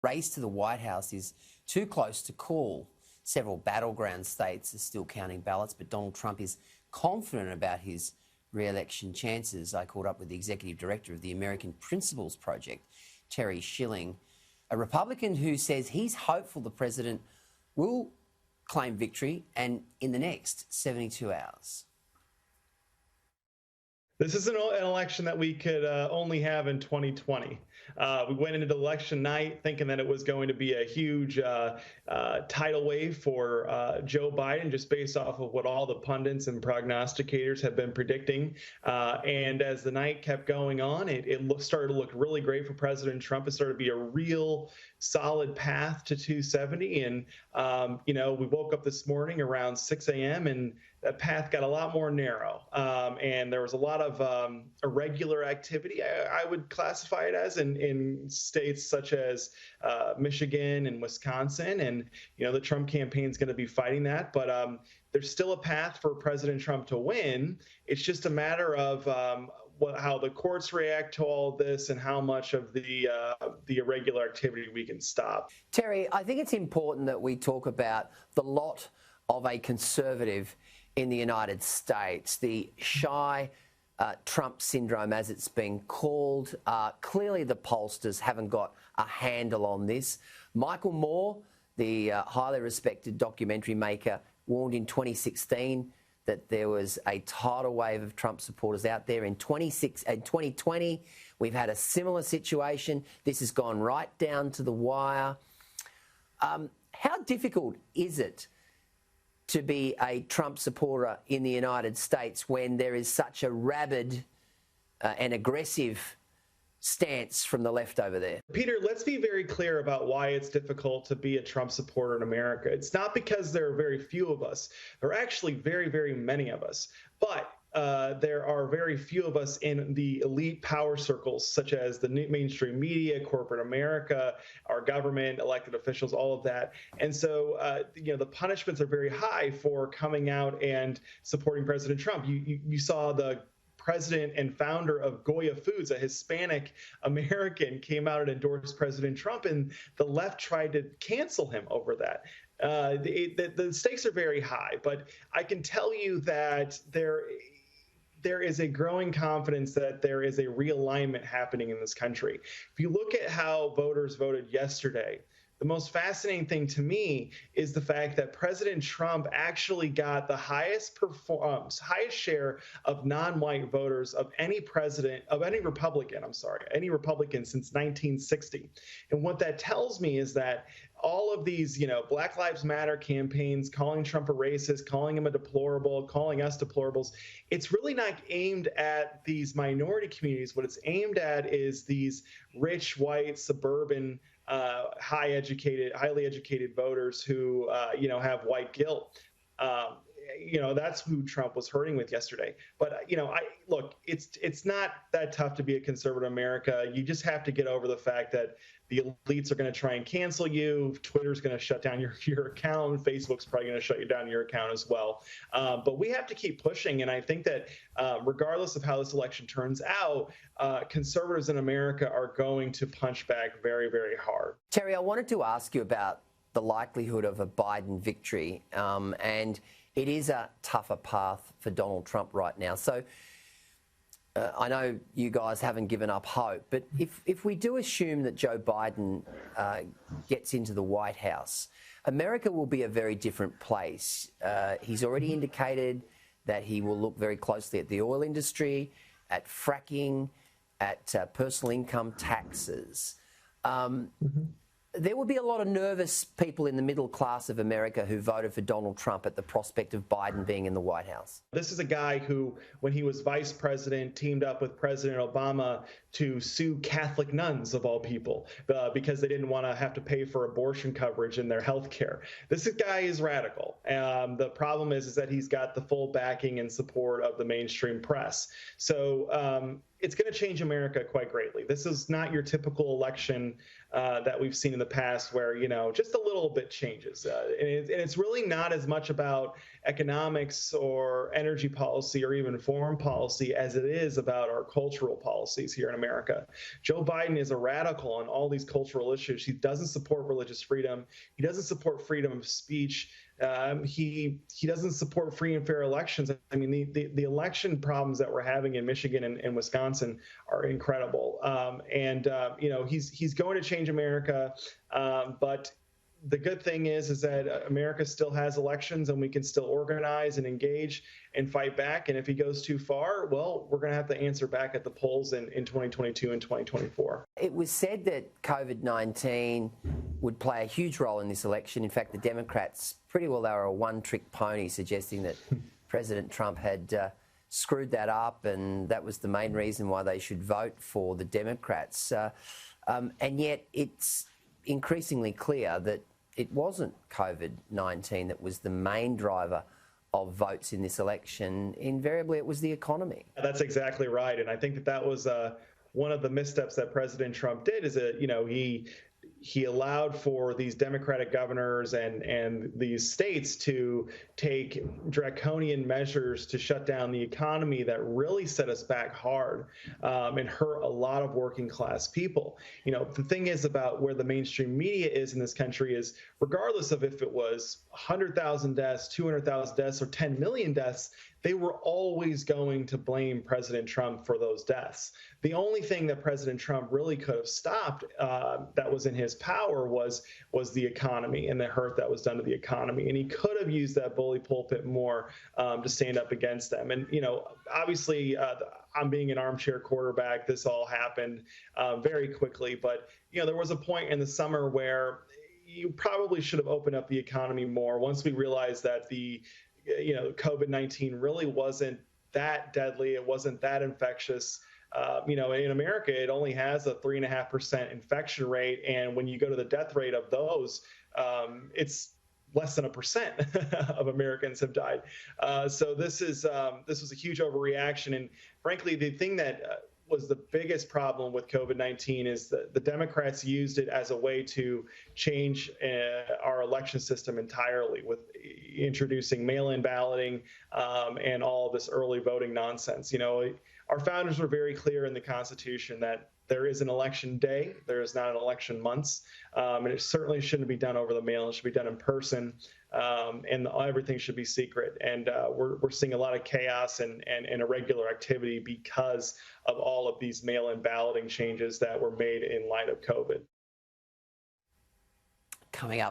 race to the White House is too close to call. Several battleground states are still counting ballots, but Donald Trump is confident about his re-election chances. I caught up with the executive director of the American Principles Project, Terry Schilling, a Republican who says he's hopeful the president will claim victory and in the next 72 hours. This is an election that we could only have in 2020. We went into election night thinking that it was going to be a huge tidal wave for Joe Biden, just based off of what all the pundits and prognosticators have been predicting. And as the night kept going on, it started to look really great for President Trump. It started to be a real solid path to 270. And, we woke up this morning around 6 a.m. and that path got a lot more narrow. And there was a lot of irregular activity, I would classify it as, in states such as Michigan and Wisconsin. And, the Trump campaign is going to be fighting that. But there's still a path for President Trump to win. It's just a matter of how the courts react to all this and how much of the irregular activity we can stop. Terry, I think it's important that we talk about the lot of a conservative in the United States, the shy Trump syndrome, as it's been called. Clearly the pollsters haven't got a handle on this. Michael Moore, the highly respected documentary maker, warned in 2016 that there was a tidal wave of Trump supporters out there. In 2020, we've had a similar situation. This has gone right down to the wire. How difficult is it to be a Trump supporter in the United States when there is such a rabid and aggressive stance from the left over there? Peter, let's be very clear about why it's difficult to be a Trump supporter in America. It's not because there are very few of us. There are actually very, very many of us. But there are very few of us in the elite power circles, such as the mainstream media, corporate America, our government, elected officials, all of that. And so, the punishments are very high for coming out and supporting President Trump. You saw the president and founder of Goya Foods, a Hispanic American, came out and endorsed President Trump, and the left tried to cancel him over that. The stakes are very high, but I can tell you that there is a growing confidence that there is a realignment happening in this country. If you look at how voters voted yesterday, the most fascinating thing to me is the fact that President Trump actually got the highest share of non-white voters of any Republican since 1960. And what that tells me is that all of these, Black Lives Matter campaigns, calling Trump a racist, calling him a deplorable, calling us deplorables, it's really not aimed at these minority communities. What it's aimed at is these rich, white, suburban, highly educated voters who, have white guilt. That's who Trump was hurting with yesterday. But, look, it's not that tough to be a conservative in America. You just have to get over the fact that the elites are going to try and cancel you. Twitter's going to shut down your account. Facebook's probably going to shut you down your account as well. But we have to keep pushing. And I think that regardless of how this election turns out, conservatives in America are going to punch back very, very hard. Terry, I wanted to ask you about the likelihood of a Biden victory. And it is a tougher path for Donald Trump right now. So I know you guys haven't given up hope, but if we do assume that Joe Biden gets into the White House, America will be a very different place. He's already indicated that he will look very closely at the oil industry, at fracking, at personal income taxes. There will be a lot of nervous people in the middle class of America who voted for Donald Trump at the prospect of Biden being in the White House. This is a guy who, when he was vice president, teamed up with President Obama to sue Catholic nuns, of all people, because they didn't want to have to pay for abortion coverage in their health care. This guy is radical. The problem is that he's got the full backing and support of the mainstream press. So, it's going to change America quite greatly. This is not your typical election that we've seen in the past where, just a little bit changes. And it's really not as much about economics or energy policy or even foreign policy as it is about our cultural policies here in America. Joe Biden is a radical on all these cultural issues. He doesn't support religious freedom. He doesn't support freedom of speech. He doesn't support free and fair elections. I mean, the election problems that we're having in Michigan and Wisconsin are incredible. He's going to change America, but the good thing is that America still has elections and we can still organize and engage and fight back. And if he goes too far, well, we're going to have to answer back at the polls in 2022 and 2024. It was said that COVID-19 would play a huge role in this election. In fact, the Democrats, pretty well, they were a one-trick pony, suggesting that President Trump had screwed that up and that was the main reason why they should vote for the Democrats. And yet it's increasingly clear that it wasn't COVID-19 that was the main driver of votes in this election. Invariably, it was the economy. That's exactly right. And I think that was one of the missteps that President Trump did is that, he allowed for these Democratic governors and these states to take draconian measures to shut down the economy that really set us back hard and hurt a lot of working class people. The thing is about where the mainstream media is in this country is regardless of if it was 100,000 deaths, 200,000 deaths, or 10 million deaths, they were always going to blame President Trump for those deaths. The only thing that President Trump really could have stopped that was in his power was the economy and the hurt that was done to the economy. And he could have used that bully pulpit more to stand up against them. And, obviously, I'm being an armchair quarterback. This all happened very quickly. But, there was a point in the summer where you probably should have opened up the economy more once we realized that the COVID-19 really wasn't that deadly. It wasn't that infectious. In America, it only has a 3.5% infection rate. And when you go to the death rate of those, it's less than 1% of Americans have died. So this was a huge overreaction. And frankly, the thing that was the biggest problem with COVID-19 is that the Democrats used it as a way to change our election system entirely with introducing mail-in balloting and all of this early voting nonsense. Our founders were very clear in the Constitution that there is an election day, there is not an election months, and it certainly shouldn't be done over the mail. It should be done in person, and everything should be secret. And we're seeing a lot of chaos and irregular activity because of all of these mail-in balloting changes that were made in light of COVID. Coming up.